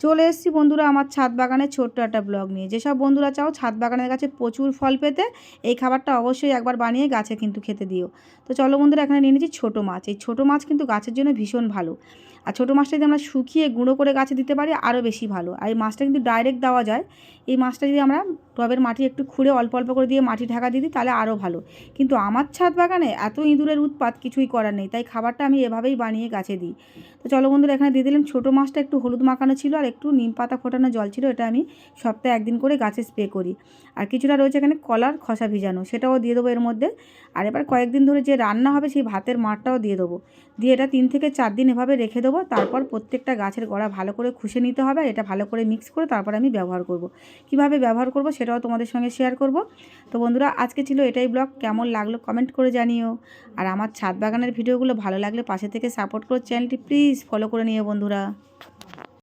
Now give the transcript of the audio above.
চলে এসেছি বন্ধুরা আমার ছাদ বাগানের ছোট্ট একটা ব্লগ নিয়ে। যেসব বন্ধুরা চাও ছাদ বাগানের গাছে প্রচুর ফল পেতে, এই খাবারটা অবশ্যই একবার বানিয়ে গাছে কিন্তু খেতে দিও। তো চলো বন্ধুরা, এখানে নিয়ে নিচ্ছি ছোটো মাছ। এই ছোটো মাছ কিন্তু গাছের জন্য ভীষণ ভালো। আর ছোটো মাছটা যদি আমরা শুকিয়ে গুঁড়ো করে গাছে দিতে পারি আরও বেশি ভালো। আর এই মাছটা কিন্তু ডাইরেক্ট দেওয়া যায়। এই মাছটা যদি আমরা টবের মাটি একটু খুঁড়ে অল্প অল্প করে দিয়ে মাটি ঢাকা দিয়ে দিই তাহলে আরও ভালো। কিন্তু আমার ছাদ বাগানে এত ইঁদুরের উৎপাত, কিছুই করার নেই, তাই খাবারটা আমি এভাবেই বানিয়ে গাছে দিই। তো চলো বন্ধুরা, এখানে দিয়ে দিলাম ছোটো মাছটা, একটু হলুদ মাখানো ছিল আর একটু নিম পাতা ফোটানো জল ছিল। এটা আমি সপ্তাহে একদিন করে গাছে স্প্রে করি। আর কিছুটা রয়েছে এখানে কলার খোসা ভিজানো, সেটাও দিয়ে দেবো এর মধ্যে। আর এবার কয়েকদিন ধরে যে রান্না হবে সেই ভাতের মাঠটাও দিয়ে দেবো। দিয়ে এটা 3 থেকে 4 দিন এভাবে রেখে দেবো। তারপর প্রত্যেকটা গাছের গোড়া ভালো করে খুশে নিতে হবে। এটা ভালো করে মিক্স করে তারপর আমি ব্যবহার করব। কিভাবে ব্যবহার করব সেটাও তোমাদের সঙ্গে শেয়ার করব। তো বন্ধুরা, আজকে ছিল এটাই ব্লগ। কেমন লাগলো কমেন্ট করে জানিও। আর আমার ছাদ বাগানের ভিডিওগুলো ভালো লাগলে পাশে থেকে সাপোর্ট করো। চ্যানেলটি প্লিজ ফলো করে নিও বন্ধুরা।